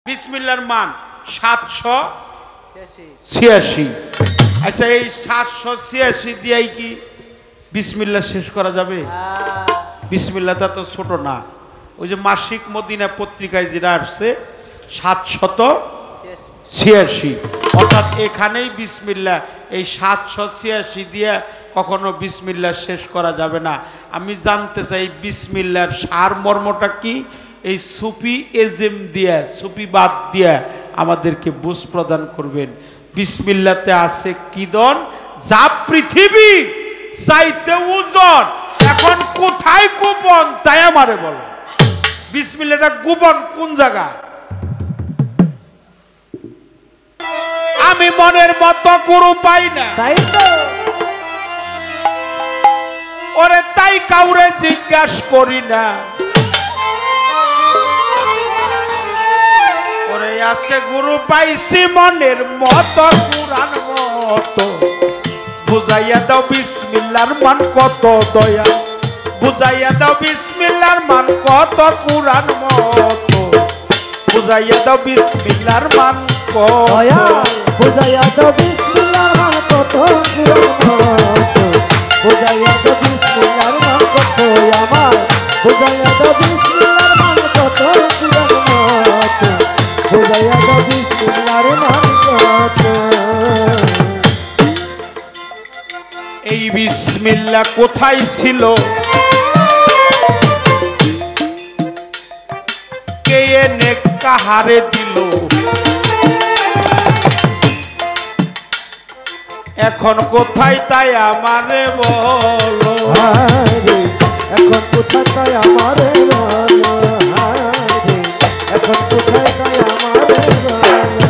বিসমিল্লাহর মান 786। আচ্ছা এই 786 দিয়েই কি বিসমিল্লাহ শেষ করা যাবে? বিসমিল্লাহটা তো ছোট না। ওই যে মাসিক মদিনা পত্রিকায় যেটা আসছে 786, অর্থাৎ এখানেই বিসমিল্লাহ, এই 786 দিয়ে কখনো বিসমিল্লাহ শেষ করা যাবে না। আমি জানতে চাই বিসমিল্লাহর সার মর্মটা কি? এই সুফি এজেম দিয়ে, সুফিবাদ দিয়ে আমাদেরকে বুঝ প্রদান করবেন। বিসমিল্লাহতে আছে কি দন, যা পৃথিবী চাইতে ওজন, এখন কোথায় গোপন তাই আমারে বলো। বিসমিল্লাহটা গোপন কোন জায়গা? আমি মনের মতো গুরু পাই না, তাই তো ওরে তাই কাউরে জিজ্ঞাসা করি না। ওরে আজকে গুরু পাইছি মনের মতো, কুরআন মতো, বুঝাইয়া দাও বিসমিল্লাহর মান কত দয়া, বুঝাইয়া দাও বিসমিল্লাহর মান কত, কুরআন মতো, বুঝাইয়া দাও বিসমিল্লাহর মান কত, বুঝাইয়া দাও বিসমিল্লাহর মান কত, কুরআন মতো, বুঝাইয়া দাও বিসমিল্লাহর মান কত আমার, বুঝাইয়া দাও বিসমিল্লাহর মান কত, কুরআন মতো, বুঝাইয়া দাও বিসমিল্লাহর মান কত। এই বিসমিল্লাহ কোথায় ছিল, কে এনে কাহারে দিল, এখন কোথায় তাই আমারে বলো, এখন কোথায় তাই আমারে বলো, এখন কোথায় তাই আমারে বলো।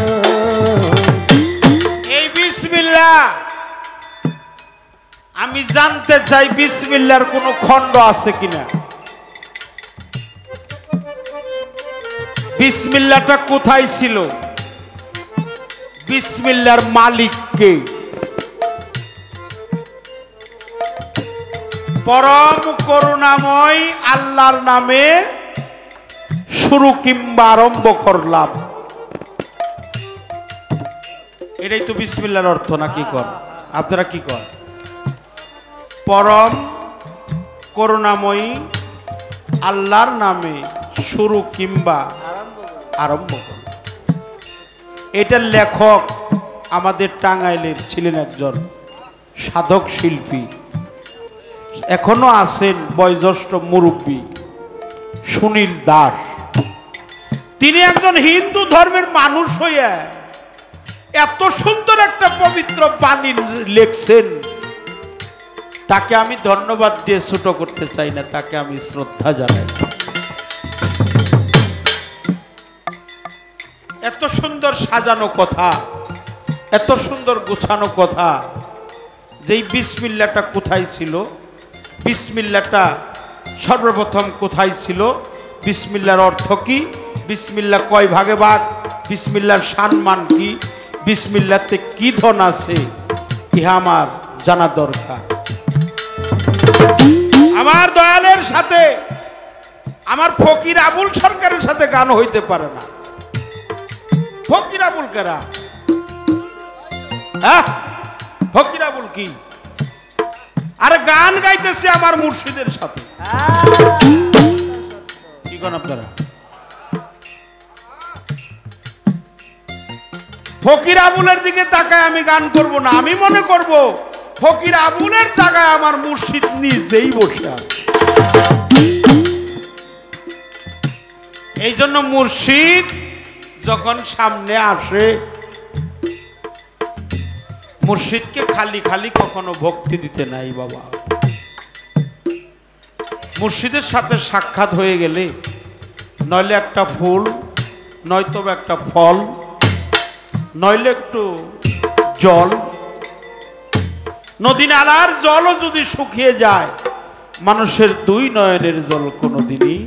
এই বিসমিল্লাহ আমি জানতে চাই বিসমিল্লাহর কোনো খণ্ড আছে কিনা, বিসমিল্লাহটা কোথায় ছিল, বিসমিল্লাহর মালিক কে? পরম করুণাময় আল্লাহর নামে শুরু কিংবা আরম্ভ করলাম, এটাই তো বিসমিল্লাহর অর্থ, না কি কর আপনারা? কি কর? পরম করুণাময়ী আল্লাহর নামে শুরু কিংবা আরম্ভ করলাম। এটার লেখক আমাদের টাঙ্গাইলের ছিলেন একজন সাধক শিল্পী, এখনো আছেন বয়োজ্যেষ্ঠ মুরব্বী সুনীল দাস। তিনি একজন হিন্দু ধর্মের মানুষ হইয়া এত সুন্দর একটা পবিত্র বাণী লেখছেন, তাকে আমি ধন্যবাদ দিয়ে ছোট করতে চাই না, তাকে আমি শ্রদ্ধা জানাই। এত সুন্দর সাজানো কথা, এত সুন্দর গোছানো কথা, যেই বিসমিল্লাহটা কোথায় ছিল, বিসমিল্লাহটা সর্বপ্রথম কোথায় ছিল, বিসমিল্লাহর অর্থ কি, বিসমিল্লাহ কয় ভাগে ভাগ, বিসমিল্লাহর সম্মান কি, বিসমিল্লাহতে কি ধন আছে, ইহা আমার জানা দরকার। আমার দয়ালের সাথে, আমার ফকির আবুল সরকারের সাথে গান হইতে পারে না। ফকির আবুল কারা? হ্যাঁ, ফকির আবুল কি? আরে গান গাইতেছে আমার মুর্শিদের সাথে। কি গান আপনারা? ফকির আবুলের দিকে তাকায় আমি গান করব না, আমি মনে করব ফকির আবুলের জায়গায় আমার মুর্শিদ নিজেই বসে আছে। এই জন্য মুর্শিদ যখন সামনে আসে, মুর্শিদকে খালি খালি কখনো ভক্তি দিতে নাই বাবা। মুর্শিদের সাথে সাক্ষাৎ হয়ে গেলে নইলে একটা ফুল, নয়তো একটা ফল, নইলে একটু জল, নদী নালার জলও যদি শুকিয়ে যায়, মানুষের দুই নয়নের জল কোনোদিনই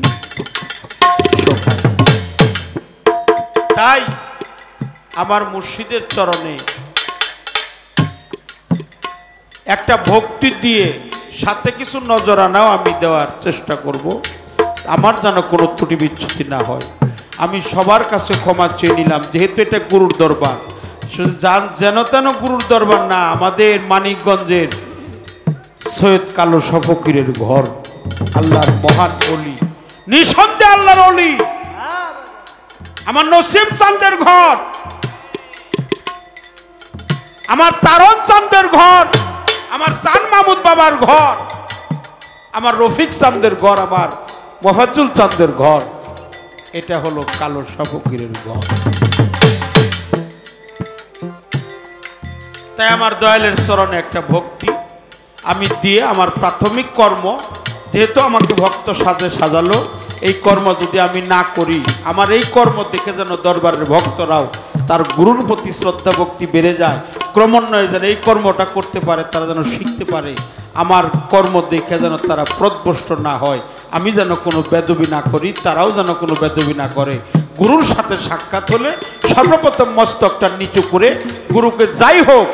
শুকায় না। তাই আমার মুর্শিদের চরণে একটা ভক্তি দিয়ে সাথে কিছু নজরানাও আমি দেওয়ার চেষ্টা করব, আমার যেন কোনো ত্রুটি বিচ্ছুতি না হয়। আমি সবার কাছে ক্ষমা চেয়ে নিলাম, যেহেতু এটা গুরুর দরবার। যেন তেন গুরুর দরবার না, আমাদের মানিকগঞ্জের সৈয়দ কালো ফকিরের ঘর, আল্লাহর মহান অলি, নিঃসন্দেহে আল্লাহর অলি, আমার নসিম চাঁদের ঘর, আমার তারণ চাঁদের ঘর, আমার চান মাহমুদ বাবার ঘর, আমার রফিক চাঁদের ঘর, আমার মোফাজ্জুল চাঁদের ঘর। এটা হলো কালো ফকিরের ঘর। তাই আমার দয়ালের চরণে একটা ভক্তি আমি দিয়ে আমার প্রাথমিক কর্ম, যেহেতু আমাকে ভক্ত সাজালো, এই কর্ম যদি আমি না করি, আমার এই কর্ম দেখে যেন দরবারের ভক্তরাও তার গুরুর প্রতি শ্রদ্ধা ভক্তি বেড়ে যায়, ক্রমান্বয়ে যেন এই কর্মটা করতে পারে, তারা যেন শিখতে পারে, আমার কর্ম দেখে যেন তারা প্রদভষ্ট না হয়, আমি যেন কোনো বেদবি না করি, তারাও যেন কোনো বেদবি না করে। গুরুর সাথে সাক্ষাৎ হলে সর্বপ্রথম মস্তকটা নিচু করে গুরুকে যাই হোক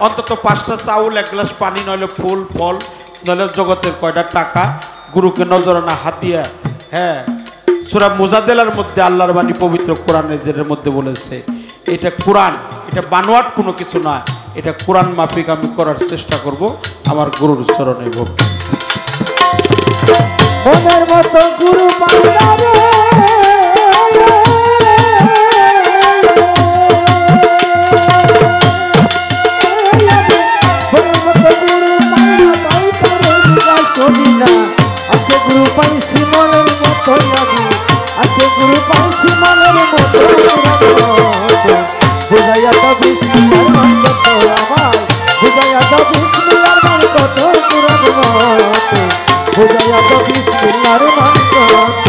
অন্তত 5টা চাউল, 1 গ্লাস পানি, নইলে ফুল ফল, নইলে জগতের কয়টা টাকা গুরুকে নজরানা হাতিয়া। হ্যাঁ, সূরা মুজাদ্দেলার মধ্যে আল্লাহর বাণী পবিত্র কোরআনের যেটার মধ্যে বলেছে, এটা কোরআন, এটা বানোয়াট কোনো কিছু না, এটা কোরআন মাফিক আমি করার চেষ্টা করব আমার গুরুর চরণে ভক্তি। মনের মতো গুরু বাংলারে আজকে গুরু পাইছি মনের মতো আমি, আজকে গুরু পাইছি মনের মতো বুঝাইয়া তো বিসমিল্লাহর মান কত আমার, বুঝাইয়া তো বিসমিল্লাহর মান কত কুরআন মতো, বুঝাইয়া তো বিসমিল্লাহর মান কত।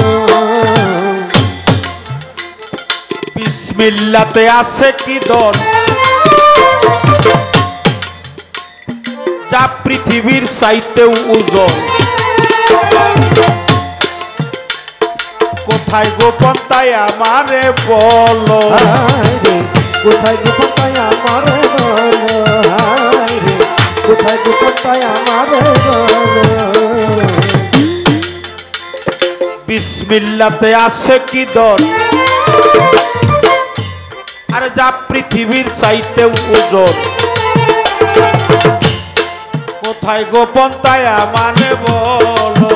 বিসমিল্লাতে আছে কি দল, যা পৃথিবীর চাইতেও উজ্জ্বল, কোথায় গোপন তাই আমারে বলো, কোথায় গোপন তাই আমারে বলো, কোথায় গোপন তাই আমারে বলো। বিসমিল্লাতে আছে কি দল, আরে যা পৃথিবীর চাইতেও উজ্জ্বল, কোথায় গোপন তাই আমারে বলো,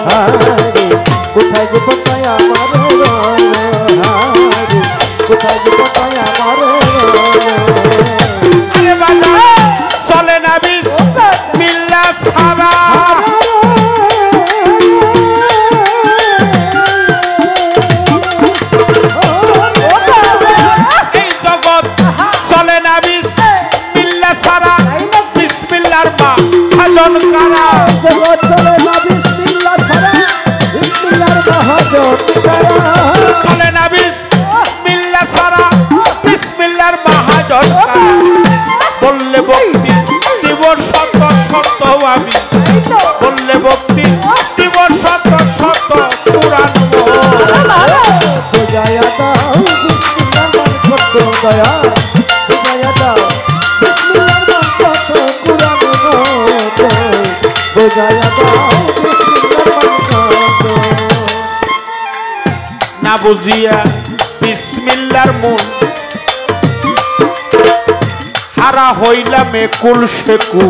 কোথায় গোপন তাই আমারে বলো, কোথায় গোপন তাই আমারে বলো। আরে বাবা চলে না বিসমিল্লাহ ছাড়া, এই জগৎ চলে না বিসমিল্লাহ ছাড়া, বিসমিল্লাহর মহাজন কারা, জগৎ চলে না বিসমিল্লাহ ছাড়া, বিসমিল্লাহর মহাজন কারা, চলে না বিসমিল্লাহ ছাড়া, বিসমিল্লাহর মহাজন কারা। বললে ভক্তি দিব শত শত আমি, বললে ভক্তি দিব শত শত পুরাণ, বুঝাইয়া দাও বিসমিল্লাহর মান কত দয়া, বুঝাইয়া দাও বিসমিল্লাহর মান কত কুরআন মতো, বুঝাইয়া দাও বিসমিল্লাহর মান কত। না বুঝিয়া বিসমিল্লাহর মূল, হারা হইলাম একুল সেকু,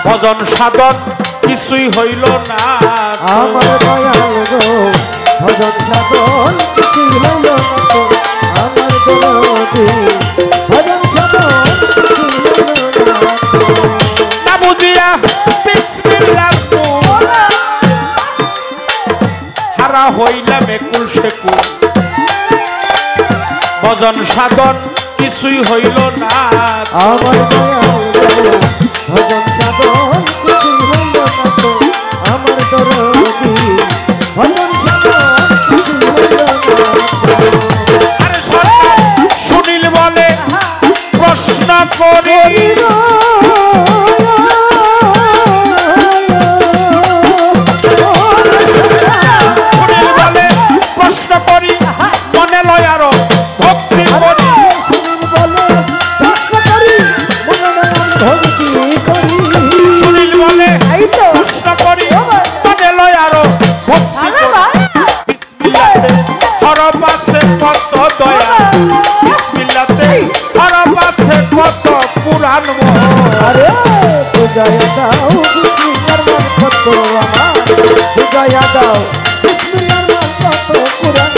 ভজন সাধন কিছুই হইল না, আমার দয়াল গো ভজন সাধন কিছুই হইল না তো, আমার দরদি ভজন সাধন কিছুই হইল না তো। না বুঝিয়া বিসমিল্লাহর মূল, হারা হইলাম একুল সেকু, ভজন সাধন কিছুই হইল না, আমার দয়াল গো ভজন সাধন কিছুই হইল না তো, আমার দরদি ভজন সাধন কিছুই হইল না তো। আরে সরকার সুনীল বলে প্রশ্ন করি, সুনীল বলে প্রশ্ন করি, মনে লয় আরো ভক্তি করি, সুনীল বলে প্রশ্ন করি, মনে লয় আরো ভক্তি করি। দয়া বিসমিল্লাতে হরফ আছে কত কুরআন আরে বুঝাইয়া দাও বিসমিল্লাহর মান কত আমার বুঝাইয়া দাও বিসমিল্লাহর মান কত কুরআন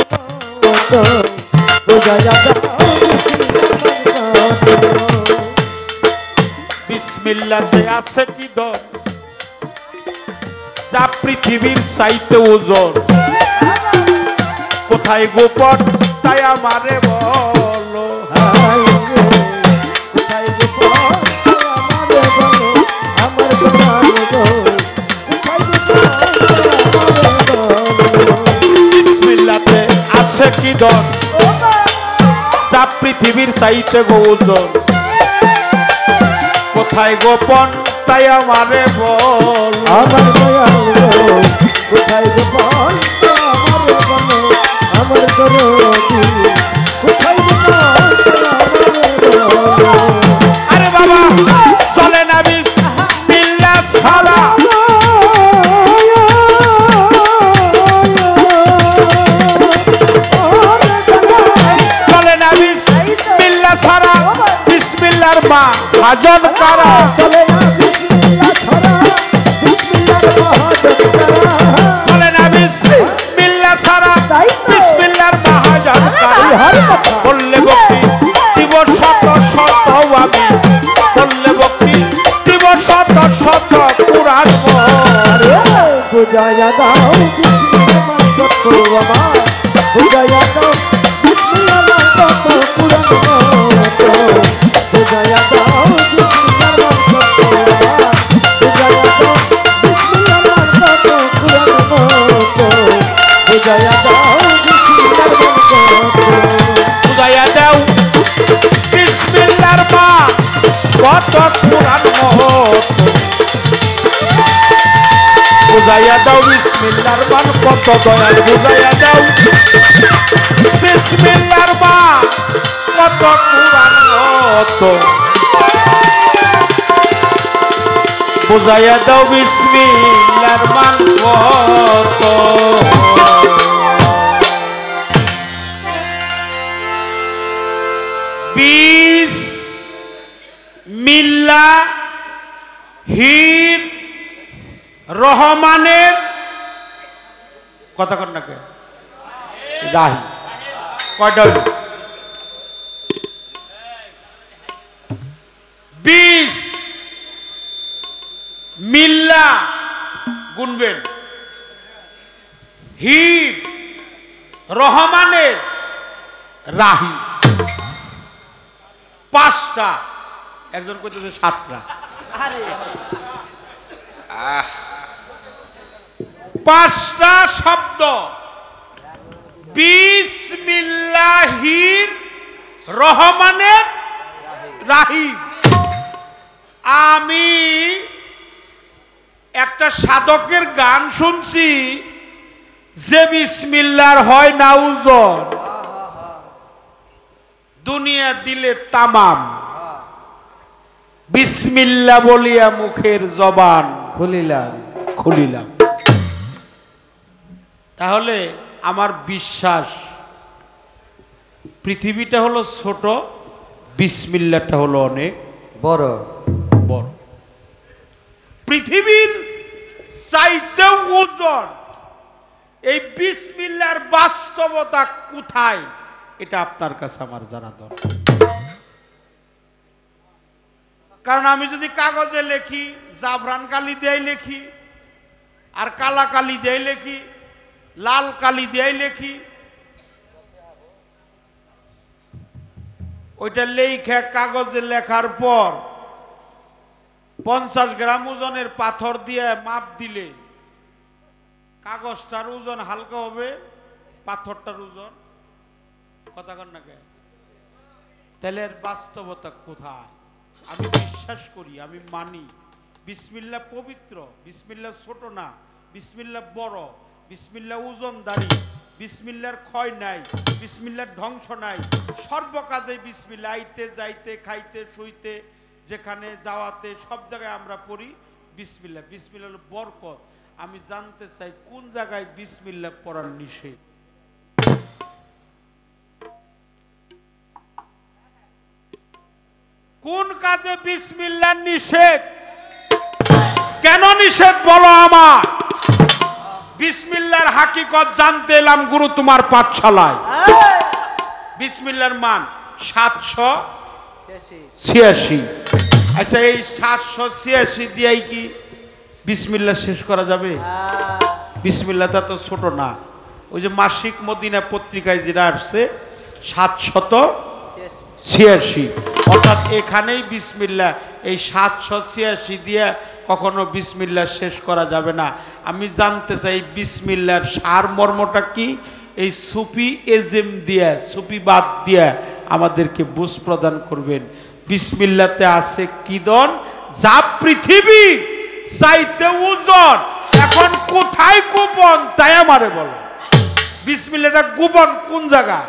কত বুঝাইয়া দাও বিসমিল্লাতে আছে কি দর যা পৃথিবীর চাইতে ওজন কোথায় গোপন তাই আমারে বলো কোথায় গোপন আমারে বলো আমার গোপন গো কোথায় গোপন আমারে বলো বিসমিল্লাতে আছে কি দর যা পৃথিবীর চাইতে ওজন কোথায় গোপন তাই আমারে বল আমার দয়াল গো কোথায় গোপন আমারে বলো আমার দরদি কোথায় গোপন আমারে বলো আরে বাবা চলে না বিসমিল্লাহ ছাড়া চলে না বিসমিল্লাহ ছাড়া বিসমিল্লাহর মা হাজন করা চলে না বিসমিল্লাহ ছাড়া বিসমিল্লাহর মহাজন করা চলে না বিসমিল্লাহ ছাড়া বিসমিল্লাহর মা হাজন করা বললে ভক্তি দিব শত শত আমি বললে ভক্তি দিব শত শত কুরআন আরে বুঝাইয়া দাও বিসমিল্লাহর মান কত আমার বুঝাইয়া দাও বিসমিল্লাহর মান কত কুরআন কত বুঝাইয়া দাও বিসমিল্লাহর মান কত আমার বুঝাইয়া দাও বিসমিল্লাহর মান কত কুরআন কত বুঝাইয়া দাও বিসমিল্লাহর মান কত বুঝাইয়া দাও বিসমিল্লাহর মা কত কুরআন মহৎ বুঝাইয়া দাও বিসমিল্লাহর মান কত দয়াল বুঝাইয়া দাও বিসমিল্লাহর মা কত কুরআন মহৎ বুঝাইয়া দাও বিসমিল্লাহর মান কত বিসমিল্লাহির রহমানের কথা কর নাকি রাহি কয়টা হইল বিসমিল্লাহ গুনবেন হির রহমানের রাহি পাঁচটা একজন কইতেছে সাতটা পাঁচটা শব্দ বিসমিল্লাহির রহমানের রাহিম আমি একটা সাধকের গান শুনছি যে বিসমিল্লাহর হয় না ওজন দুনিয়া দিলে তামাম বিসমিল্লাহ বলিয়া মুখের জবান খুলিলাম তাহলে আমার বিশ্বাস পৃথিবীটা হলো ছোট বিসমিল্লাহটা হলো অনেক বড় বড় পৃথিবীর চাইতেও ওজন এই বিসমিল্লাহর বাস্তবতা কোথায় এটা আপনার কাছে আমার জানা দরকার কারণ আমি যদি কাগজে লিখি জাফরান কালি দিয়ে লিখি আর কালা কালি দিয়ে লিখি লাল কালি দিয়ে লিখি ওইটা লেখা কাগজে লেখার পর 50 গ্রাম ওজনের পাথর দিয়ে মাপ দিলে কাগজটার ওজন হালকা হবে পাথরটার ওজন কথা কন না কে তাহলে বাস্তবতা কোথায় আমি বিশ্বাস করি আমি মানি বিসমিল্লাহ পবিত্র বিসমিল্লাহ ছোট না বিসমিল্লাহ বড় বিসমিল্লাহ ওজনদারি বিসমিল্লাহর ক্ষয় নাই বিসমিল্লাহর ধ্বংস নাই সর্বকাজে বিসমিল্লাহ আইতে যাইতে খাইতে শুইতে যেখানে যাওয়াতে সব জায়গায় আমরা পড়ি বিসমিল্লাহ বিসমিল্লাহ হলো বরকত আমি জানতে চাই কোন জায়গায় বিসমিল্লাহ পড়ার নিষেধ কোন কাজে বিসমিল্লাহ নিষেধ? কেন নিষেধ বলো আমার? বিসমিল্লাহর হাকিকত জানতে এলাম গুরু তোমার পাঠশালায়। বিসমিল্লাহর মান 786। আচ্ছা, এই 786 দিয়েই কি বিসমিল্লাহ শেষ করা যাবে? বিসমিল্লাহটা তো ছোট না। ওই যে মাসিক মদিনা পত্রিকায় যেটা আসছে 786, অর্থাৎ এখানেই বিসমিল্লাহ, এই 786 দিয়ে কখনো বিসমিল্লাহ শেষ করা যাবে না। আমি জানতে চাই বিসমিল্লাহর সারমর্মটা কি? এই সুফি এজেম দিয়ে, সুফিবাদ দিয়ে আমাদেরকে বুঝ প্রদান করবেন। বিসমিল্লাহতে আছে কিদন যা পৃথিবী চাইতে ওজন, এখন কোথায় গোপন তাই আমারে বলো। বিসমিল্লাহটা গোপন কোন জায়গা?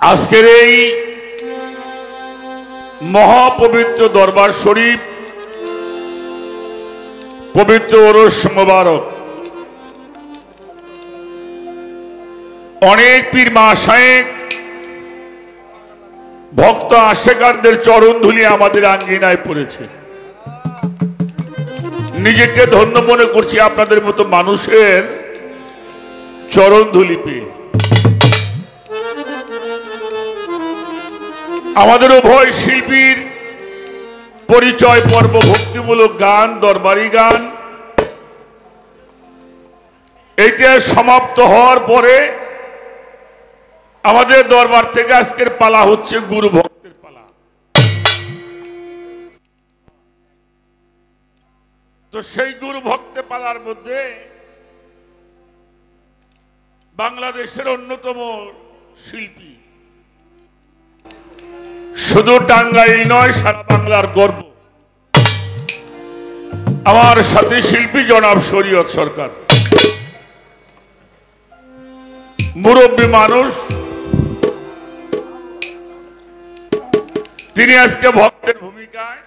আজকের এই মহাপবিত্র দরবার শরীফ, পবিত্র ওরস মোবারক, অনেক পীর মাশায়েখ, ভক্ত আশেকানদের চরণ ধুলি আমাদের আঙ্গিনায় পড়েছে। নিজেকে ধন্য মনে করছি আপনাদের মতো মানুষের চরণ ধুলি পেয়ে। আমাদের উভয় শিল্পীর পরিচয় পর্ব ভক্তিমূলক গান, দরবারি গান, এইটা সমাপ্ত হওয়ার পরে আমাদের দরবার থেকে আজকের পালা হচ্ছে গুরু ভক্তের পালা। তো সেই গুরু ভক্তের পালার মধ্যে বাংলাদেশের অন্যতম শিল্পী, শুধু টাঙ্গাইল নয় সারা বাংলার গর্ব, আমার সাথী শিল্পী জনাব শরীয়ত সরকার। মুরব্বী মানুষ, তিনি আজকে ভক্তের ভূমিকায়,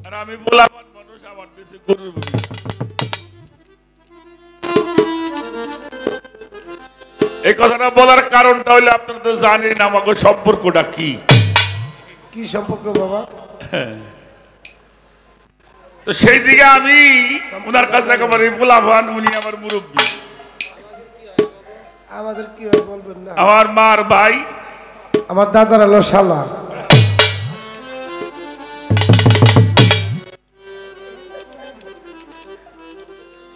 আর আমি বললাম মানুষ আমার দেশে গরুর ভূমিকা। এই কথাটা বলার কারণটা হইলে আপনারা তো জানেন আমাকে সম্পর্কটা কি। কি সম্পর্ক বাবা? তো সেই দিকে আমি ওনার কাছে একেবারে গোলাপান, উনি আমার মুরব্বী, আমাদের কি হয় বলবেন না? আমার মার ভাই, আমার দাদার হলো শালা।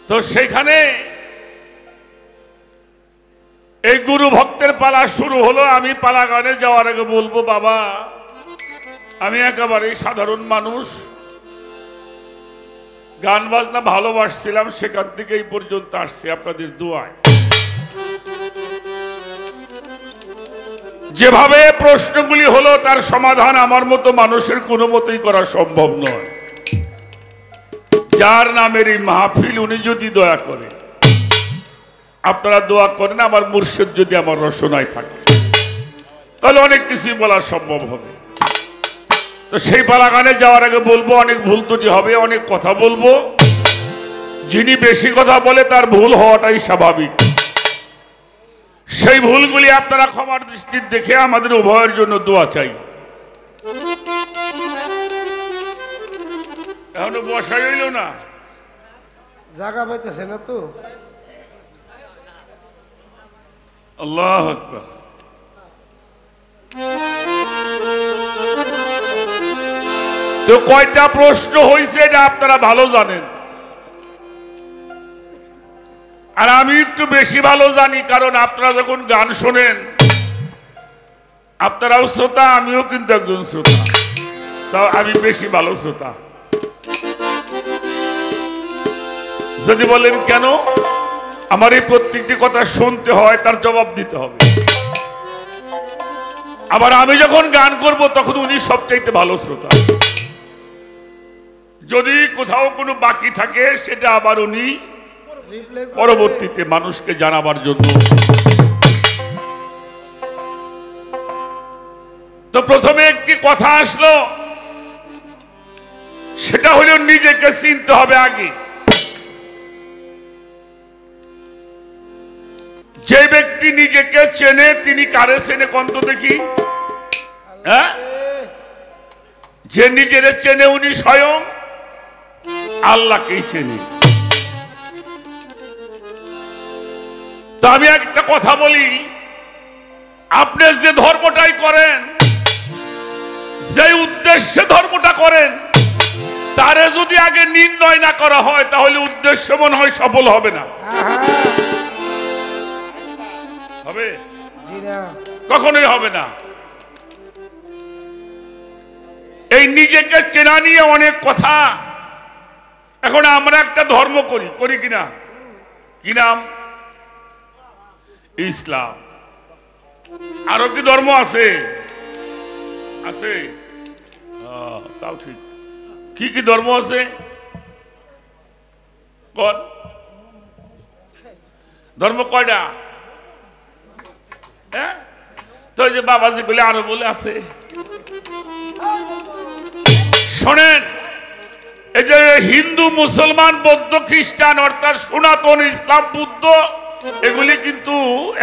তো সেখানে এই গুরু ভক্তের পালা শুরু হলো। আমি পালা গানে যাওয়ার আগে বলবো, বাবা আমি একেবারে সাধারণ মানুষ, গান বাজনা ভালোবাসছিলাম, সেখান থেকে এই পর্যন্ত আসছি আপনাদের দোয়ায়। যেভাবে প্রশ্নগুলি হলো তার সমাধান আমার মতো মানুষের কোনো মতেই করা সম্ভব নয়। যার নামের এই মাহফিল, উনি যদি দয়া করে, আপনারা দোয়া করেন আমার মুর্শিদ যদি আমার রসনায় থাকে, তাহলে অনেক কিছুই বলা সম্ভব হবে। তো সেই পালাগানে যাওয়ার আগে বলবো, অনেক ভুল ত্রুটি হবে, অনেক কথা বলবো। যিনি বেশি কথা বলে তার ভুল হওয়াটাই স্বাভাবিক। সেই ভুলগুলি আপনারা ক্ষমার দৃষ্টিতে দেখে আমাদের উভয়ের জন্য দোয়া চাই। এখনো বসা রইল না, জায়গা পাইতেছে না তো। আল্লাহু আকবার। তো কয়টা প্রশ্ন হয়েছে এটা আপনারা ভালো জানেন, আর আমি একটু বেশি ভালো জানি, কারণ আপনারা যখন গান শোনেন আপনারাও শ্রোতা, আমিও কিন্তু একজন শ্রোতা, তাও আমি বেশি ভালো শ্রোতা। যদি বলেন কেন, আমার এই প্রত্যেকটি কথা শুনতে হয়, তার জবাব দিতে হবে। আবার আমি যখন গান করব তখন উনি সবচাইতে ভালো শ্রোতা। যদি কোথাও কোনো বাকি থাকে সেটা আবার উনি পরবর্তীতে মানুষকে জানাবার জন্য। তো প্রথমে একটি কথা আসলো, সেটা হলো নিজেকে চিনতে হবে আগে। যে ব্যক্তি নিজেকে চেনে তিনি কারে চেনে কন্ত দেখি? হ্যাঁ, যে নিজের চেনে উনি স্বয়ং আল্লাহকেই চেনে। তো আমি একটা কথা বলি, আপনি যে ধর্মটাই করেন, যে উদ্দেশ্যে ধর্মটা করেন, তারে যদি আগে নির্ণয় না করা হয় তাহলে উদ্দেশ্য মনে হয় সফল হবে না। হবে? কখনোই হবে না। এই নিজেকে চেনা নিয়ে অনেক কথা। এখন আমরা একটা ধর্ম করি, করি কিনা? কি নাম? ইসলাম। আরো কি ধর্ম আছে? আছে, তাও ঠিক। কি কি ধর্ম আছে? কোন ধর্ম? কয়টা? হ্যাঁ, তো যে বাবাজি বলে আরো বলে আছে। শোনেন, এই যে হিন্দু, মুসলমান, বৌদ্ধ, খ্রিস্টান অর্থাৎ সনাতন, ইসলাম, বুদ্ধ, এগুলি কিন্তু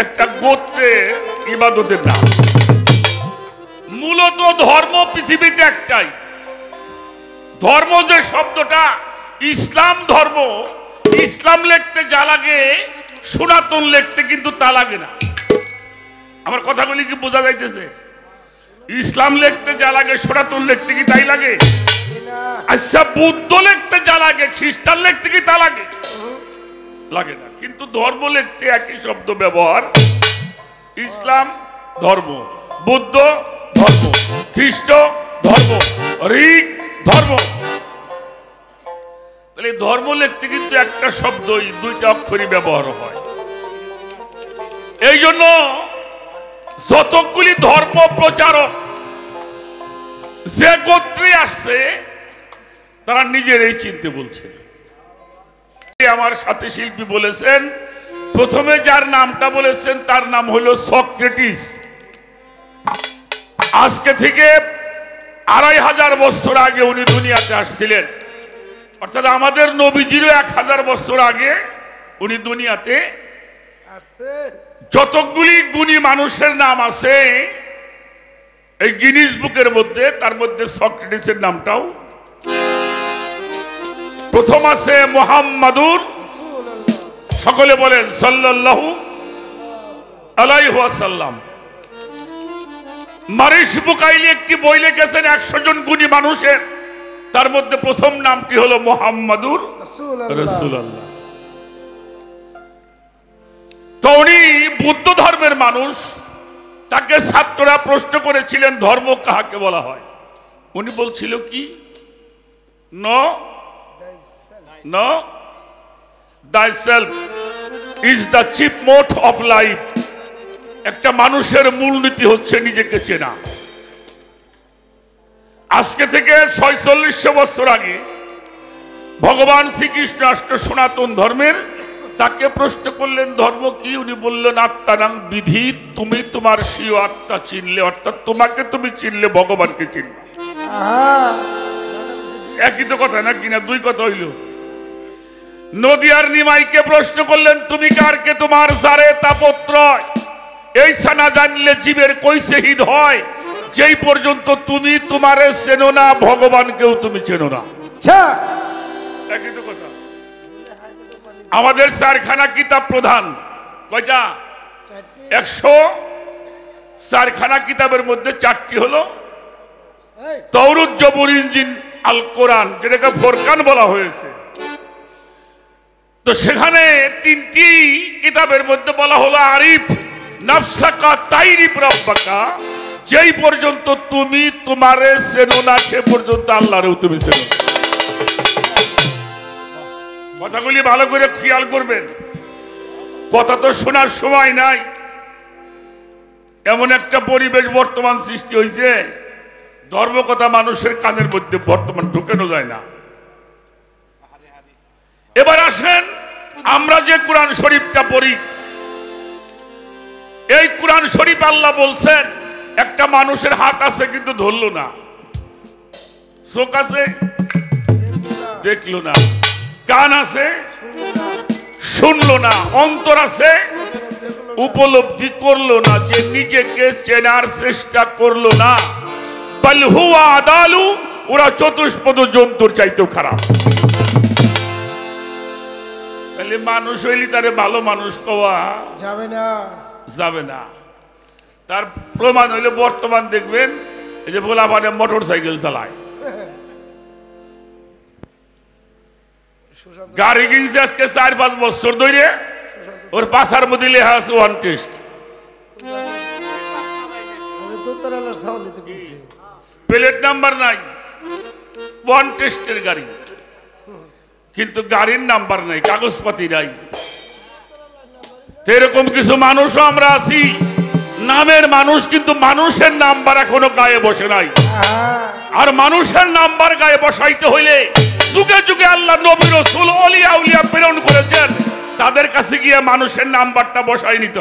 একটা গোত্রের ইবাদতের নাম। মূলত ধর্ম পৃথিবীতে একটাই। ধর্ম যে শব্দটা, ইসলাম ধর্ম, ইসলাম লিখতে যা লাগে সনাতন লিখতে কিন্তু তা লাগে না। আমার কথাগুলি কি বোঝা যাইতেছে? ইসলাম লিখতে যা লাগে সনাতন লিখতে কি তাই লাগে? আচ্ছা, বুদ্ধ লিখতে যা লাগে খ্রিস্টান লিখতে কি তা লাগে? লাগে না। কিন্তু ধর্ম লিখতে একই শব্দ ব্যবহার। ইসলাম ধর্ম, বুদ্ধ ধর্ম, খ্রিস্ট ধর্ম, ঋগ ধর্ম। তাহলে ধর্ম লিখতে কিন্তু একটা শব্দই, দুইটা অক্ষরই ব্যবহার হয়। এই জন্য যতগুলি ধর্ম প্রচারক যে গোত্রে আসছে তারা নিজেরাই চিনতে বলছে। আমার সাথে শিল্পী বলেছেন, প্রথমে যার নামটা বলেছেন তার নাম হলো সক্রেটিস। আজকে থেকে 2500 বছর আগে উনি দুনিয়াতে আসছিলেন। অর্থাৎ আমাদের নবীজিরও 1000 বছর আগে উনি দুনিয়াতে আসছেন। যতগুলি গুণী মানুষের নাম আছে এই গিনিস বুকের মধ্যে, তার মধ্যে সক্রেটিসের নামটাও প্রথম আছে। মুহাম্মাদুর, সকলে বলেন সাল্লাল্লাহু আলাইহি ওয়াসাল্লাম। মারিস বুকাইলি একটি বই লিখেছেন 100 জন গুণী মানুষের, তার মধ্যে প্রথম নামটি হলো মুহাম্মাদুর রাসূলুল্লাহ। তো উনি বুদ্ধ ধর্মের মানুষ। তাকে ছাত্ররা প্রশ্ন করেছিলেন ধর্ম কাহাকে বলা হয়। উনি বলছিল কি, no no thyself is the chief mode of life। একটা মানুষের মূলনীতি হচ্ছে নিজেকে চেনা। আজকে থেকে 4600 বছর আগে ভগবান শ্রীকৃষ্ণ আসলো সনাতন ধর্মের। তাকে প্রশ্ন করলেন ধর্ম কি? উনি বললেন আত্মানাং বিধি, তুমি তোমার স্বীয় আত্মা চিনলে, অর্থাৎ তোমাকে তুমি চিনলে ভগবানকে চিনবে। একই তো কথা না কিনা? দুই কথা হইল। নদিয়ার নিমাইকে প্রশ্ন করলেন তুমি কার কে? তোমার যারে তাপত্রয়, এই সানা জানলে জীবের কই শহীদ হয়। যেই পর্যন্ত তুমি তোমারে চেনো না, ভগবানকেও তুমি চেনো না। একই তো কথা। আমাদের 4খানা কিতাব প্রধান, কয়টা? 104খানা কিতাবের মধ্যে 4টি হলো তাওরাত, জবুর, ইনজিল, আল কোরআন, যেটাকে ফোরকান বলা হয়েছে। তো সেখানে 3টি কিতাবের মধ্যে বলা হলো আরিফ নাফসাকা তাইরিফ রাব্বাকা। যেই পর্যন্ত তুমি তোমারে চেনো না সে পর্যন্ত আল্লাহরেও তুমি চেনো না। কথাগুলি ভালো করে খেয়াল করবেন। কথা তো শোনার সময় নাই, এমন একটা পরিবেশ বর্তমান সৃষ্টি হয়েছে, ধর্ম কথা মানুষের কানের মধ্যে বর্তমান ঢুকানো যায় না। এবার আসেন, আমরা যে কোরআন শরীফটা পড়ি, এই কোরআন শরীফ আল্লাহ বলছেন একটা মানুষের হাত আছে কিন্তু ধরলো না, চোখ আছে দেখলো না, কান আছে শুনলো না, অন্তর আছে উপলব্ধি করলো না, যে নিজেকে চেনার চেষ্টা করলো না। বাল হুয়া আদালু, ওরা চতুষ্পদ জন্তুর চাইতেও খারাপ। তাহলে মানুষ হইলি তারে ভালো মানুষ কওয়া যাবে না, যাবে না। তার প্রমাণ হইলে বর্তমান দেখবেন এই যে ভোলা মানে মোটর সাইকেল চালায়, গাড়ি কিনছে আজকে 4-5 বছর ধরে, ওর পাশার মধ্যে লেখা আছে ওয়ান টেস্ট। প্লেট নাম্বার নাই, ওয়ান টেস্টের গাড়ি, কিন্তু গাড়ির নাম্বার নাই, কাগজপাতি নাই। এরকম কিছু মানুষও আমরা আছি, নামের মানুষ, কিন্তু মানুষের নাম্বার এখনো গায়ে বসে নাই। আর মানুষের নাম্বার গায়ে বসাইতে হইলে যুগে যুগে আল্লাহ নবী রাসূল আউলিয়া আউলিয়া প্রেরণ করেছেন, তাদের কাছে গিয়ে মানুষের নাম্বারটা বসাই নিত।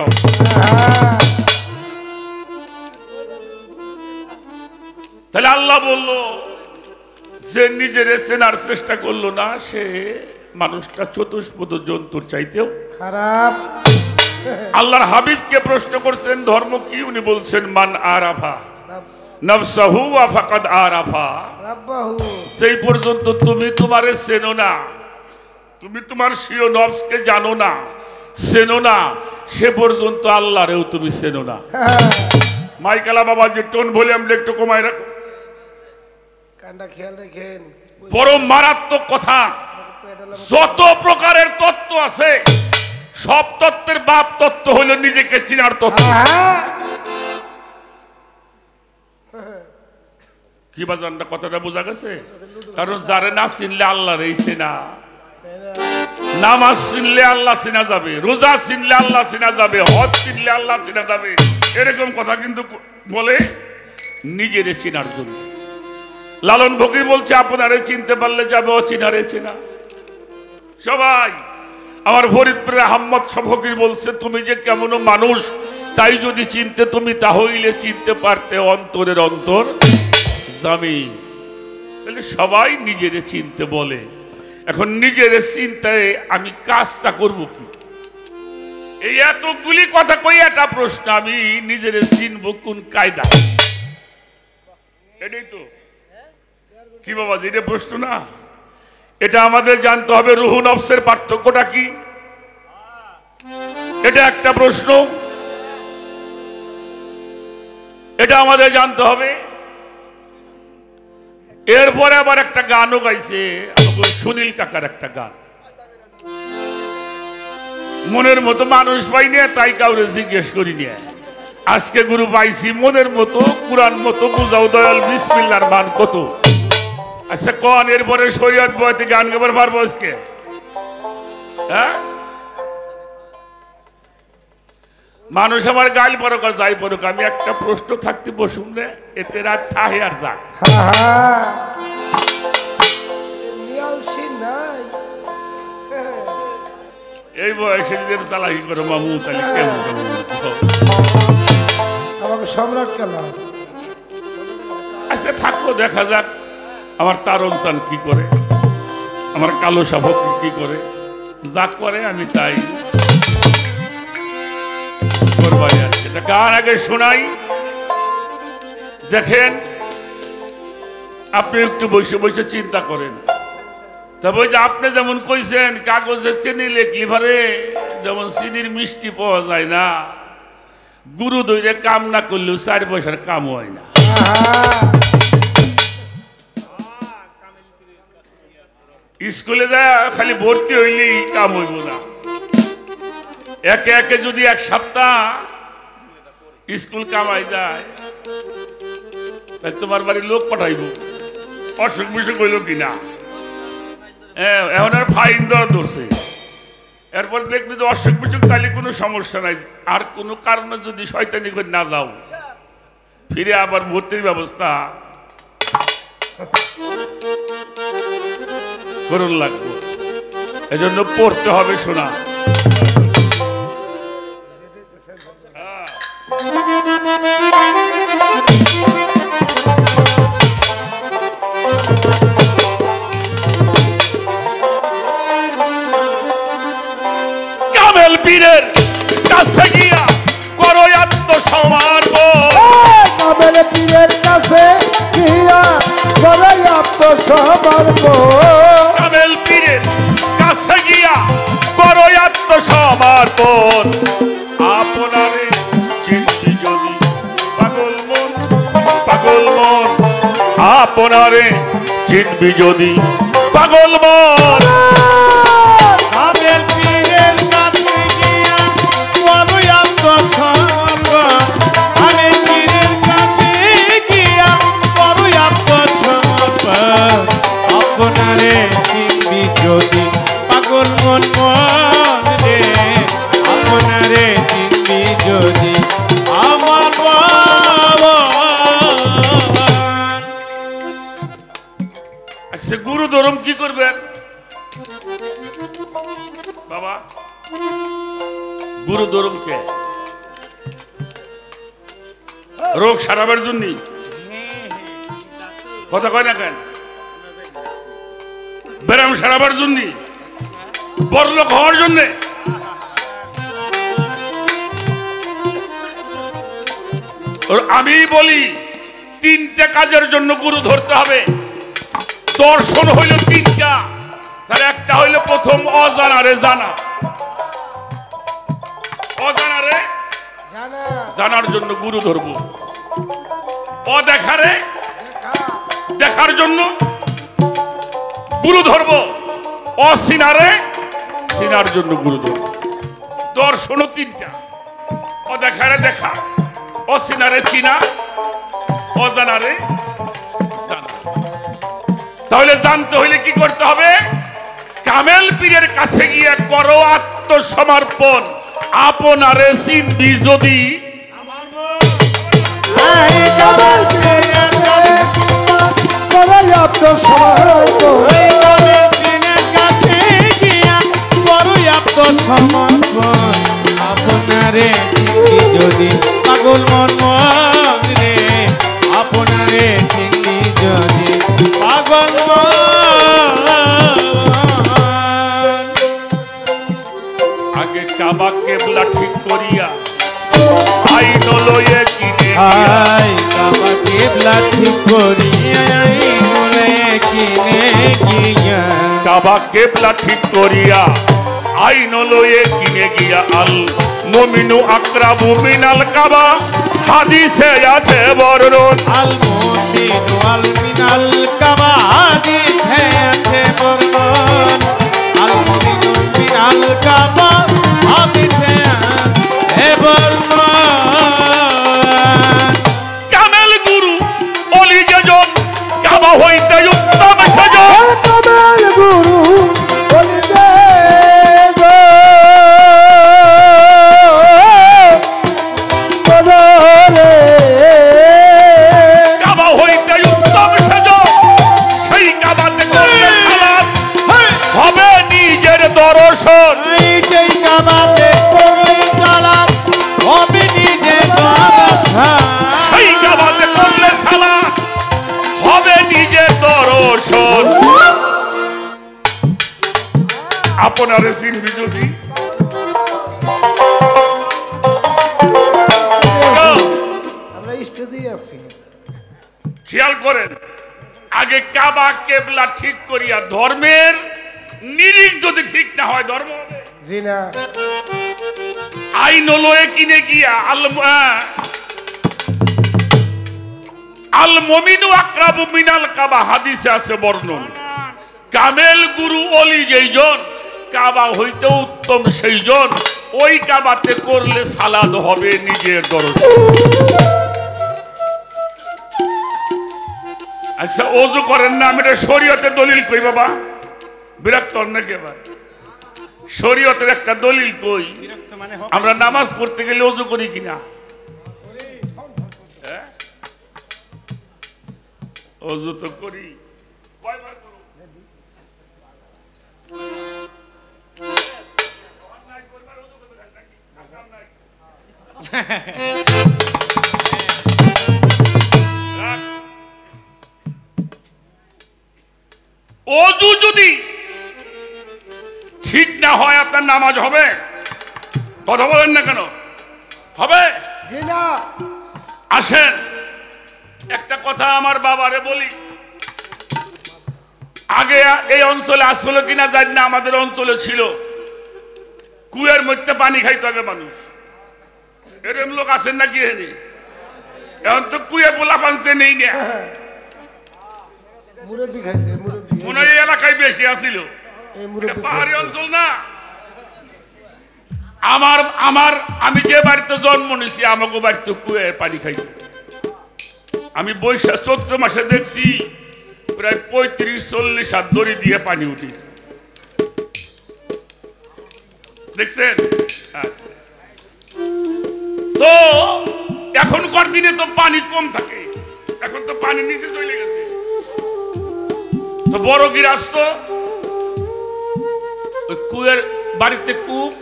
তাহলে আল্লাহ বলল যে নিজের চেনার চেষ্টা করলো না, সে মানুষটা চতুষ্পদ জন্তুর চাইতেও খারাপ। আল্লাহর হাবিবকে প্রশ্ন করছেন ধর্ম কি, উনি বলছেন মান আরাফা নফসাহু ওয়া ফাকাদ আরাফা রাব্বাহু। সেই পর্যন্ত তুমি তোমারে চেনো না, তুমি তোমার স্বীয় নফসকে জানো না, চেনো না, সে পর্যন্ত আল্লাহরেও তুমি চেনো না। মাইকালা বাবা যে টোন ভলিউমটা একটু কমায় রাখো, কানটা খেয়াল রাখেন। বড় মারাত্মক কথা। যত প্রকারের তত্ত্ব আছে, সব তত্ত্বের বাপ তত্ত্ব হলো নিজেকে চিনার তত্ত্ব। কি বাজানটা কথাটা বোঝা গেছে? কারণ যারে না চিনলে আল্লাহর এই চেনা, নামাজ চিনলে আল্লাহ চিনা যাবে, রোজা চিনলে আল্লাহ চিনা যাবে, হজ চিনলে আল্লাহ চিনা যাবে, এরকম কথা কিন্তু বলে নিজের চিনার জন্য। লালন ফকির বলছে আপনারে চিনতে পারলে যাবে অচিনারে চেনা। সবাই আমার ফরিদপুরের আহমদ ফকির বলছে তুমি যে কেমন মানুষ তাই যদি চিনতে তুমি, তাহলে চিনতে পারতে অন্তরের অন্তর জামি। তাহলে সবাই নিজের চিনতে বলে, এখন নিজের চিন্তায় আমি কাজটা করব কি? এই এতগুলি কথা কই, একটা প্রশ্ন, আমি নিজের চিনব কোন কায়দা? এটাই তো কি বাবা, এটা প্রশ্ন না? এটা আমাদের জানতে হবে রুহ নফসের পার্থক্যটা কি, এটা একটা প্রশ্ন, এটা আমাদের জানতে হবে। এরপরে আবার একটা গানও গাইছে সুনীল কাকার একটা গান, মনের মতো মানুষ পাই না তাই কাউরে জিজ্ঞেস করি না, আজকে গুরু পাইছি মনের মতো, কুরআন মতো বুঝাও দয়াল বিসমিল্লাহর মান কত। আচ্ছা কোন এরপরে শরীয়ত বইতে গান গাবার পারবো আজকে? হ্যাঁ, মানুষ আমার গাল পরক আর যাই পরক, আমি একটা প্রশ্ন থাকতে বসুন রে, এতে রাত থাহে আর যাক। এই বয়সে যদি চালাকি করো মামু, তাহলে কেমন আমাকে সম্রাট কালা। আচ্ছা থাকো, দেখা যাক আমার তারণ চান কি করে, আমার কালো শাবক কি করে, যা করে আমি তাই করবাই। আর এটা গান আগে শোনাই, দেখেন আপনি একটু বসে বসে চিন্তা করেন। তবে যে আপনি যেমন কইছেন কাগজে চিনি লেখলি পারে, যেমন চিনির মিষ্টি পাওয়া যায় না, গুরু ধরে কাম না করলেও 4 পয়সার কাম হয় না। স্কুলে যা খালি ভর্তি হইলেই কাম হইব না, একে একে যদি 1 সপ্তাহ স্কুল কামাই যায়, তাই তোমার বাড়ির লোক পাঠাইব, অসুখ বিসুখ হইল কিনা। এখন আর ফাইন ধরছে, এরপর দেখবি যে অসুখ বিসুখ তাহলে কোনো সমস্যা নাই, আর কোনো কারণে যদি শয়তানি করে না যাও, ফিরে আবার ভর্তির ব্যবস্থা করুন লাগবে। এজন্য পড়তে হবে, শোনা কামেল পীরের কাছ কাছে গিয়া করে আত্মসমর্পণ কামেল পীরের কাছে গিয়া করো আত্মসমর্পণ আপনারে চিনবি যদি পাগল মন আপনারে চিনবি যদি পাগল মন কামেল পীরের কাছে গিয়া করো আত্মসমর্পণ কামেল পীরের কাছে গিয়া করো আত্মসমর্পণ আপনারে চিনবি যদি পাগল মন রে আপনারে চিনবি যদি আমার বাবা। আচ্ছা গুরু ধরম কি করবেন বাবা? গুরু ধরম কে? রোগ সারাবার জন্য কথা কয় না কেন? ব্যায়াম সারাবার জন্য, বড়লোক হওয়ার জন্য? আমি বলি তিনটা কাজের জন্য গুরু ধরতে হবে। দর্শন হইল তিনটা, তার একটা হইল প্রথম অজানারে জানা, অজানারে জানার জন্য গুরু ধরব। অদেখারে দেখার জন্য গুরু ধরব। অচিনারে চিনার জন্য গুরু ধরব। দর্শন তিনটা, অদেখারে দেখা, অচিনারে চিনা, অজানারে জানা। তাহলে জানতে হইলে কি করতে হবে? কামেল পীরের কাছে গিয়ে করো আত্মসমর্পণ আপনারে চিনবি যদি কামেল পীরের করে আত্মসমর্পণ আপনারে চিনবি যদি পাগল মন রে আপনারে চিনবি যদি পাগল আগে কাবা কেবলা ঠিক করিয়া আইন লয়ে কিনে আই কাবা কেবলা ঠিক করিয়া আইন লয়ে কিনে গিয়া কাবা কেবলা ঠিক করিয়া আইন লয়ে কিনে গিয়া আল মুমিনু আকরাবু মিনাল কাবা হাদিসে আছে বর্ণন আল মুমিনু আল মিনাল কাবা হাদিসে আছে বর্ণন আল মুমিনু মিনাল কাবা হাদিসে আছে বর্ণন। কামেল গুরু অলি যেজন কাবা হইতে উত্তম সেজন কামেল গুরু বলিতে কাবা হইতে উত্তম সেজন সেই কাবাতে করলে সালাত হবে নিজের দর্শন এই সেই কাবাতে করলে সালাত হবে নিজের দর্শন সেই কাবাতে করলে সালাত হবে নিজের দর্শন আপনারে চিনবি যদি আমরা স্টেজেই আছি খেয়াল করেন আগে কাবা কেবলা ঠিক করিয়া ধর্মের নিরিখ যদি ঠিক না হয় ধর্ম হবে জি না আইন লয়ে কিনে গিয়া আল মুমিনু আকরাবু মিনাল কাবা হাদিসে আছে বর্ণন কামেল গুরু অলি যেইজন কাবা হইতে উত্তম সেইজন ওই কাবাতে করলে সালাদ হবে নিজের দর্শন। আচ্ছা ওযু করেন না আমি শরীয়তে দলিল কই বাবা বিরক্ত নাকি এবার শরীয়তের একটা দলিল কই আমরা নামাজ পড়তে গেলে ওযু করি কিনা ওযু তো করি কয়বার করব ওযু যদি ঠিক না হয় আপনার নামাজ হবে কথা বলেন না কেন হবে জি না আসেন একটা কথা আমার বাবারে বলি, আগে এই অঞ্চলে আসলে কিনা জানি না, আমাদের অঞ্চলে ছিল কুয়ের মধ্যে পানি খাইতো আগে মানুষ। এরকম লোক আছেন নাকি? এখন তো কুয়ে পোলা পানছে নেই না, মনে হয় এলাকায় বেশি আসিল, পাহাড়ি অঞ্চল না। আমি যে বাড়িতে জন্ম নিছি আমাকে বাড়িতে কুয়ের পানি খাইতো। আমি বৈশাখ চৈত্র মাসে দেখছি প্রায় 35-40 হাত দড়ি দিয়ে পানি উঠি, দেখছেন? তো এখনকার দিনে তো পানি কম থাকে, এখন তো পানি নিচে চলে গেছে। তো বড় গিরাস্ত ওই কুয়ের বাড়িতে কূপ,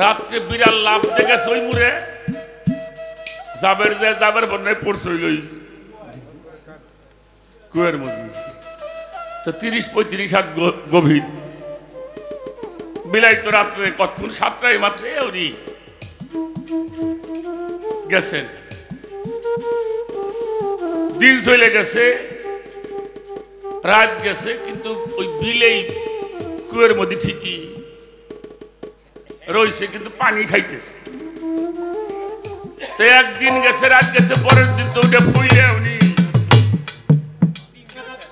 রাত্রে বিড়াল লাভ দেখেছে ওই মুড়ে যাবের বন্যায় পড়ছে ওই কুয়ের মধ্যে। তো 30-35 হাত গভীর, বিলাই তো রাত্রে কতক্ষণ 7টায় মাত্র উনি গেছেন। দিন চলে গেছে, রাত গেছে, কিন্তু ওই বিলেই কুয়ের মধ্যে ঠিকই রয়েছে, কিন্তু পানি খাইতেছে। তো একদিন গেছে, রাত গেছে, পরের দিন তো ওটা ফুইলে উনি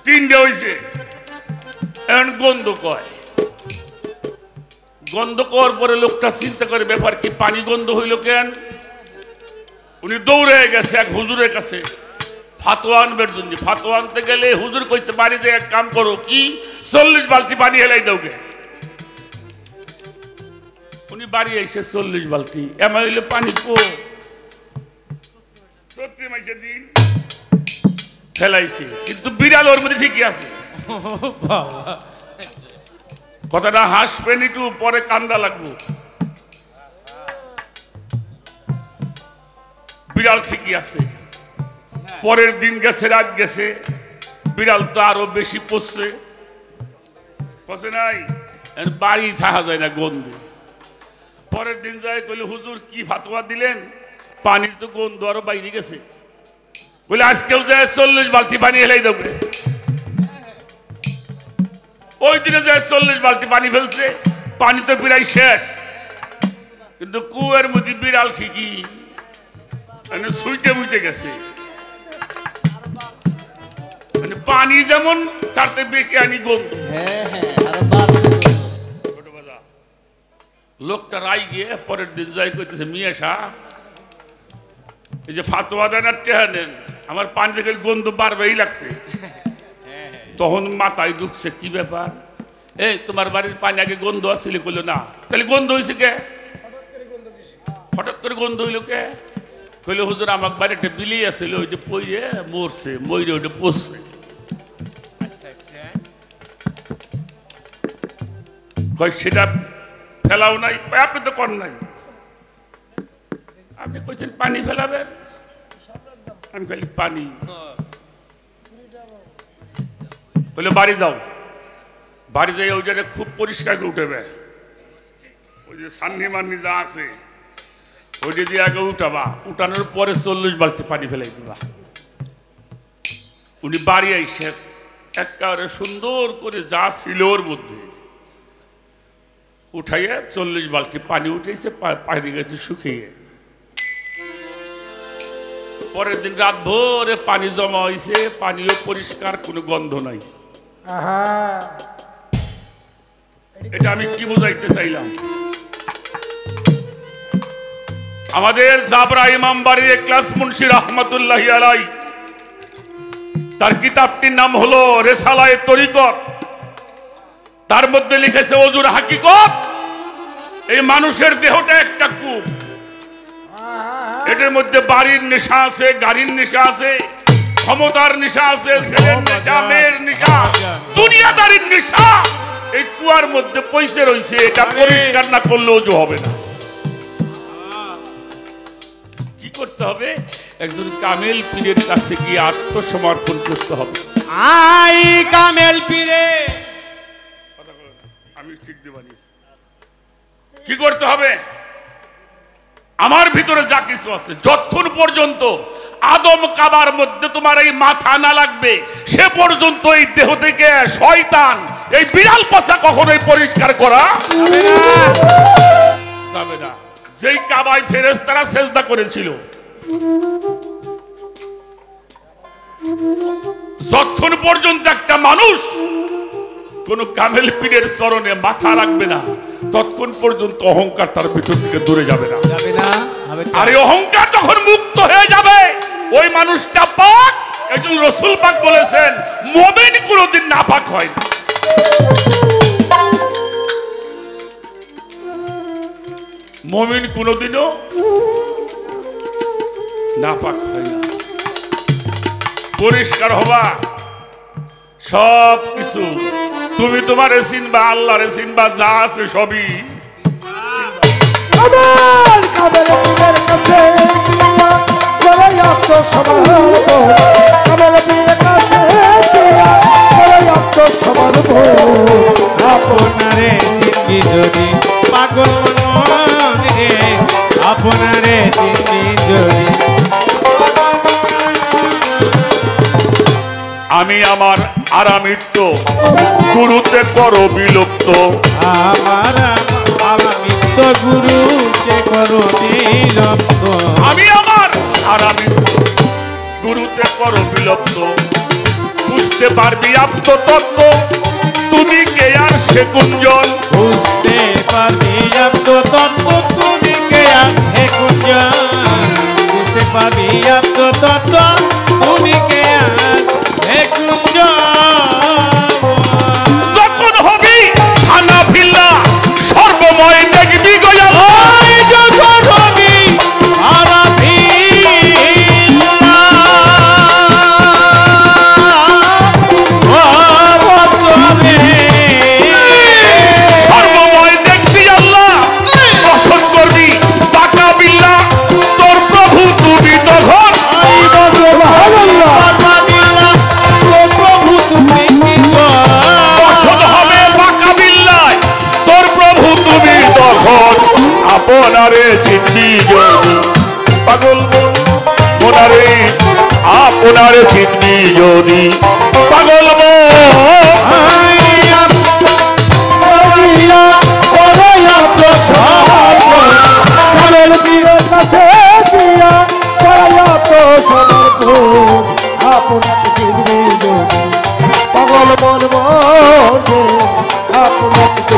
3টে হয়েছে। এখন গন্ধ কয়, গন্ধ করার পরে লোকটা চিন্তা করে ব্যাপার কি, পানি গন্ধ হইল কেন? উনি দৌড়ে গেছে এক হুজুরের কাছে ফাতোয়া আনবার জন্য। ফাতোয়া আনতে গেলে হুজুর কইছে বাড়িতে এক কাম করো, কি 40 বালতি পানি হেলাই দাওগে। উনি বাড়ি এসে 40 বালতি এমন হইলে পানি কো সত্যি মাইসে দিন ফেলাইছে, কিন্তু বিড়াল ওর মধ্যে ঠিকই আছে। কথাটা হাসবেন একটু, পরে কান্দা লাগবো। বিড়াল ঠিকই আছে। পরের দিন গেছে, রাত গেছে, বিড়াল তো আরো বেশি পচছে, পচে নাই, বাড়ি থাকা যায় না গন্ধে। পরের দিন যায় কইলে হুজুর কি ফাতোয়া দিলেন, পানির তো গন্ধ আরো বাইরে গেছে। বলে আজকেও যায় 40 বালতি পানি হেলাই দেবে। ওই দিনে যায় 40 বালতি পানি ফেলছে, পানি তো প্রায় শেষ, কিন্তু কুয়ের মধ্যে বিড়াল ঠিকই সুইটে মুইটে গেছে। মানে পানি যেমন তাতে বেশি আনি গন্ধ। লোকটা রাই গিয়ে পরের দিন যাই করতেছে, মিয়া সাহেব এই যে ফাতোয়া দেন আর টেহা দেন, আমার পানি থেকে গন্ধ বারবারই লাগছে। তখন মাথায় ঢুকছে কি ব্যাপার, এই তোমার বাড়ির পানি আগে গন্ধ আসলে কইলো না, তাহলে গন্ধ হয়েছে কে? হঠাৎ করে গন্ধ হইল কে? কইলে হুজুর আমার বাড়িতে বিলি আসছিল, ওইটা পইরে মরছে, মইরে ওইটা পচছে। কই সেটা ফেলাও নাই? কই আপনি তো কর নাই, আপনি কইছেন পানি ফেলাবেন। আমি খালি পানি। বলে বাড়ি যাও, বাড়ি যাই ওই জায়গায় খুব পরিষ্কার করে উঠেবে, ওই যে সান্নি মান্নি যা আছে ওইটা দিয়ে আগে উঠাবা, উঠানোর পরে 40 বালতি পানি ফেলাই দিবা। উনি বাড়ি আইসে একেবারে সুন্দর করে যা ছিল ওর মধ্যে উঠাইয়া 40 বালতি পানি উঠেছে, পানি গেছে শুকিয়ে। পরের দিন রাত ভোরে পানি জমা হয়েছে, পানিও পরিষ্কার, কোনো গন্ধ নাই। এটা আমি কি বুঝাইতে চাইলাম, আমাদের জাবরা ইমাম বাড়ির ইখলাস মুন্সি রহমাতুল্লাহি আলাইহি, তার কিতাবটির নাম হলো রিসালায়ে তরিকত। তার মধ্যে লিখেছে ওজুর হাকিকত। এই মানুষের দেহটা একটা কূপ, এটার মধ্যে বাড়ির নেশা আছে, গাড়ির নেশা আছে, ক্ষমতার নেশা আছে, ছেলের নেশা, মেয়ের নেশা, দুনিয়াদারির নেশা এই কুয়ার মধ্যে পয়সা রয়েছে। এটা পরিষ্কার না করলে ওজু হবে না। কি করতে হবে? একজন কামেল পীরের কাছে গিয়ে আত্মসমর্পণ করতে হবে। আই কামেল পীরে, আমি ঠিক দেবানি। কি করতে হবে? আমার ভিতরে যা কিছু আছে, যতক্ষণ পর্যন্ত আদম কাবার মধ্যে তোমার এই মাথা না লাগবে সে পর্যন্ত এই দেহ থেকে শয়তান এই বিড়াল পচা কখনোই পরিষ্কার করা যাবে না। যেই কাবায় ফেরেশতারা সেজদা করেছিল, যতক্ষণ পর্যন্ত একটা মানুষ কোন কামেল পীরের চরণে মাথা রাখবে না ততক্ষণ পর্যন্ত অহংকার তার ভিতর থেকে দূরে যাবে না। আর এই অহংকার যখন মুক্ত হয়ে যাবে ওই মানুষটা পাক। একজন রাসূল পাক বলেছেন মুমিন কোনদিন নাপাক হয় না। মুমিন কোনদিনও নাপাক হয় না। পরিষ্কার হবা সব কিছু। তুমি তোমার চিনবা, আল্লাহর চিনবা, যা আছে সবই আপনারে চিনি যদি পাগল মনে আপনারে চিনি যদি আমি আমার আরামিত্ব গুরুতে করো বিলুপ্ত। আমার আরামিত্ব গুরুতে করো বিলুপ্ত। আমি আমার আরামিত্ব গুরুতে করো বিলুপ্ত। বুঝতে পারবি আত্মতত্ত্ব তুমি কে আর সে কুঞ্জন। বুঝতে পারবি আত্মতত্ত্ব তুমি কে আর সে কুঞ্জন। বুঝতে পারবি আত্মতত্ত্ব তুমি কে আর সে কুঞ্জন। যখন হবি হানাফিল্লা সর্বময় দেখবি গয়াল। যখন হবি সর্বময় দেখবি আল্লাহ পছন্দ করবি পাকা বিল্লা তোর প্রভু তুমি তখন পছন্দ হবে পাকা বিল্লায় তোর প্রভু তুমি তখন আপনারে চিনবি যদি পাগল মনারে আপনারে চিনবি যদি পাগল পাগল মন মনে আপনাকে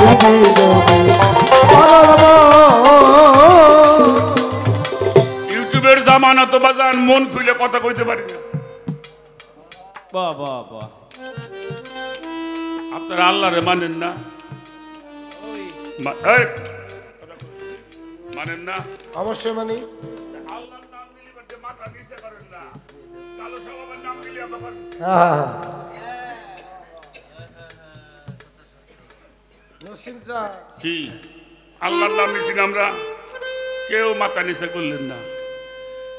ইউটিউবের জামানা তো বাজান মন খুলে কথা কইতে পারি না। বাহ বাহ বাহ। আপনারা আল্লাহরে মানেন না? মানেন না? অবশ্যই মানি। আল্লাহর নাম নিলে বাদে মাথা নিচে করেন না। কালো সাহেবের নাম নিলে আবার কি আল্লাহর নাম নিছি আমরা কেউ মাথা নিচে করলেন না।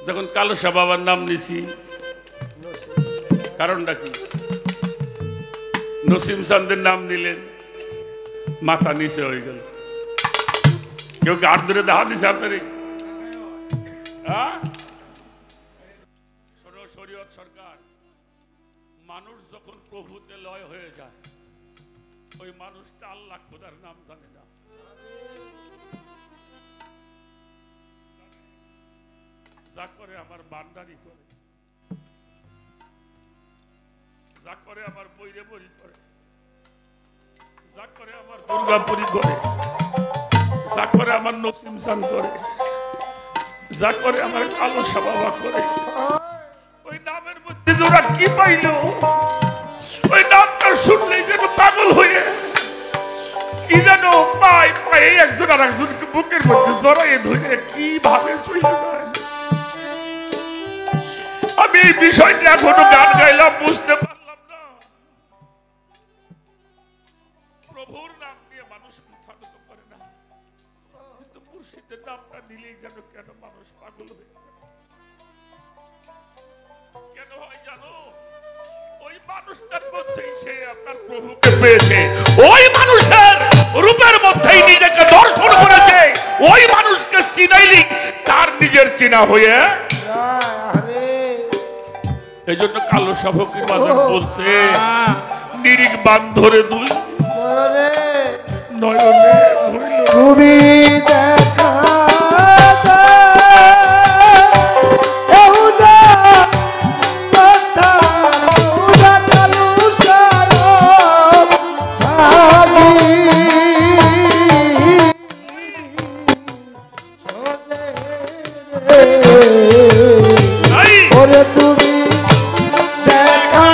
যখন কালো সাহেব বাবার নাম নিছি কারণটা কি? নসিম চাঁদের নাম নিলেন মাথা নিচে হয়ে গেল। কেউ গাড় ধরে দেখা দিছে আপনার শরীয়ত সরকার। মানুষ যখন প্রভুতে লয় হয়ে যায় ওই মানুষটা আল্লাহ খোদার নাম জানে না। যা করে আমার বান্দারি করে, যা করে আমার বৈরে বরি করে, যা করে আমার দুর্গাপুরি করে, যা করে আমার নসিম চান করে, যা করে আমার কালো সাবাবা করে। ওই নামের মধ্যে ওরা কি পাইল? ওই নামটা শুনলেই যেন পাগল হয়ে কি যেন পায় পায়ে একজন আর একজনকে বুকের মধ্যে জড়াইয়ে ধরে কিভাবে চলে যায়। আমি এই বিষয়টা এখনো গান গাইলাম বুঝতে পারলাম না। প্রভুর নাম নিয়ে মানুষ মাথা নত করে না, কিন্তু মুর্শিদের নামটা নিলেই যেন কেন মানুষ পাগল হয়ে যায়। কেন হয় জানো? ওই মানুষটার মধ্যেই সে আপনার প্রভুকে পেয়েছে, ওই মানুষের রূপের মধ্যেই নিজেকে দর্শন করেছে, ওই মানুষকে চিনাইলি তার নিজের চিনা হয়ে এই জন্য কালো সাফকির বাজার বলছে নিরিক বান ধরে দুই নয়নে হইল তুমি দেখা ওরে তুমি দেখা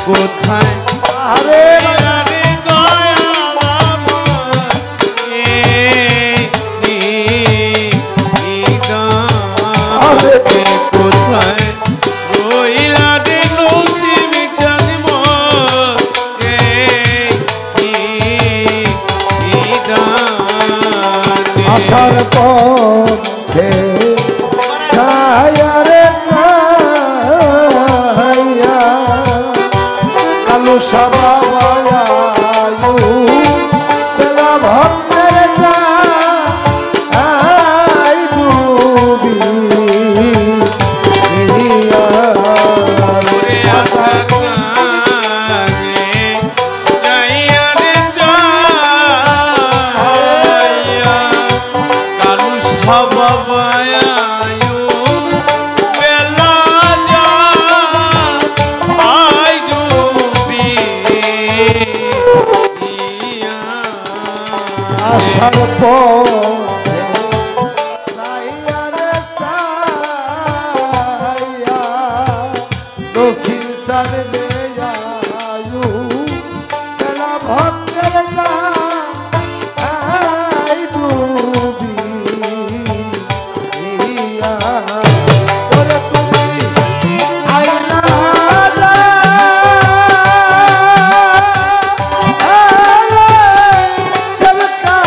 কোথায় আরে আসার পথে ছায়ারে ছায়া কালো সাবায়ায়ু বেলা ভক্তের যাই ডুবি আসার পথে ছায়ারে ছায়া দোষীর চালে আয়ু বেলা ভক্তের যাই ডুবি ওরে তুমি আইলা চলকা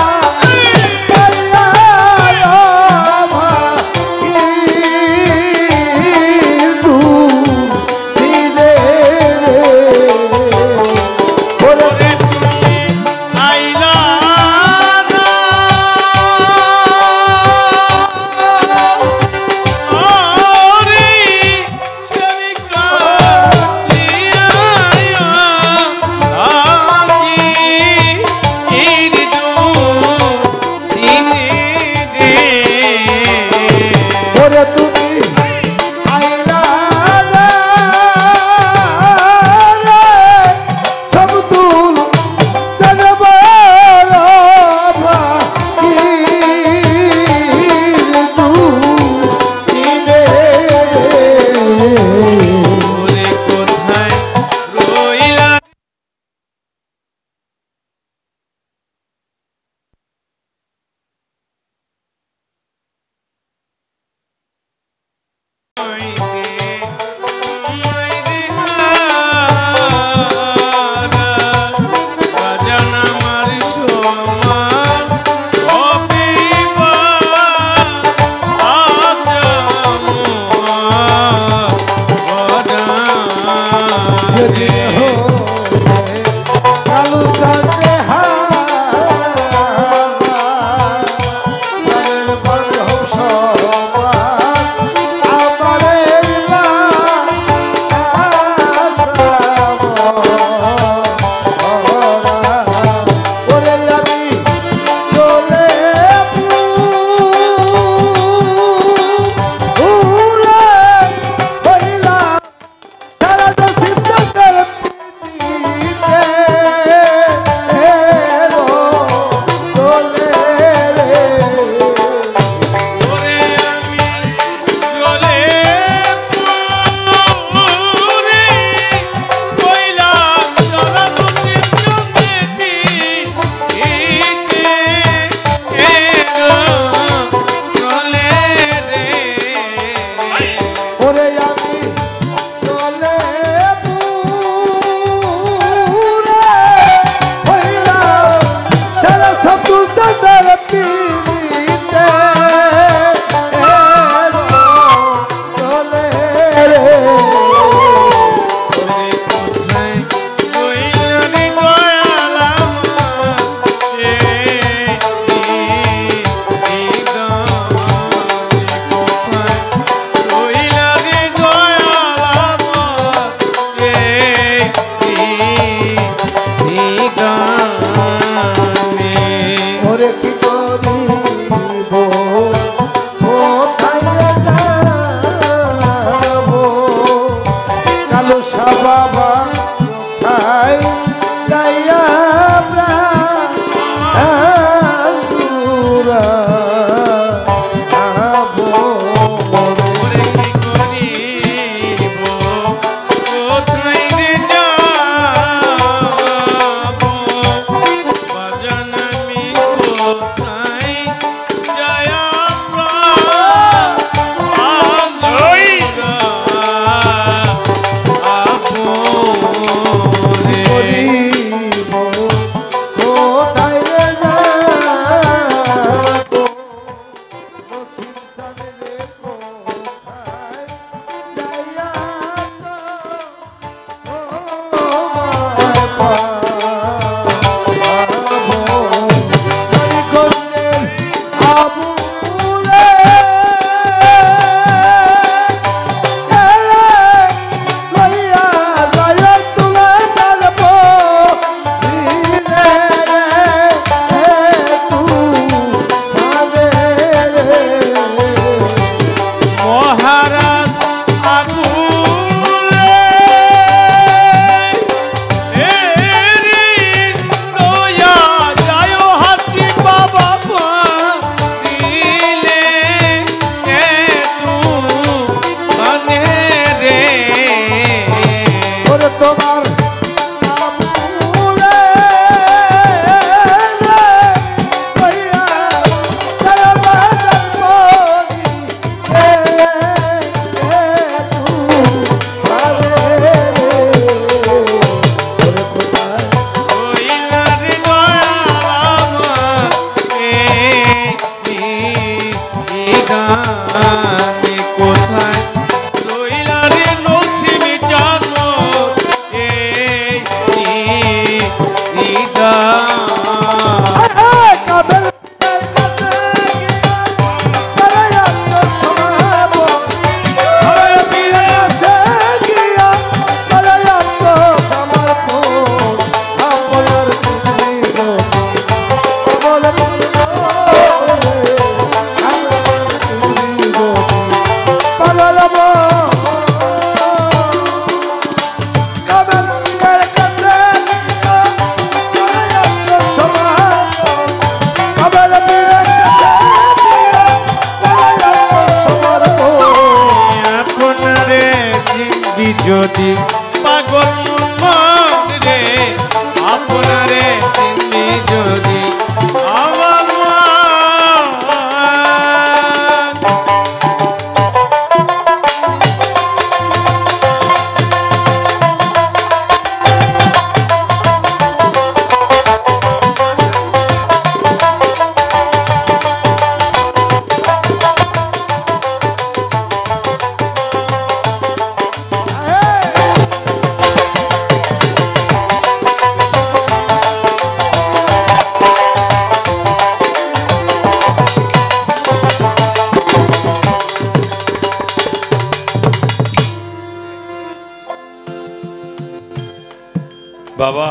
বাবা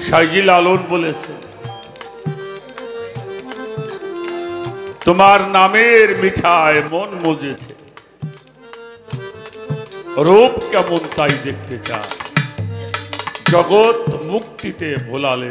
শাহজি লালন বলেছে, তোমার নামের মিঠায় মন মজেছে, রূপ কেমন তাই দেখতে চায়, জগৎ মুক্তিতে ভোলালে।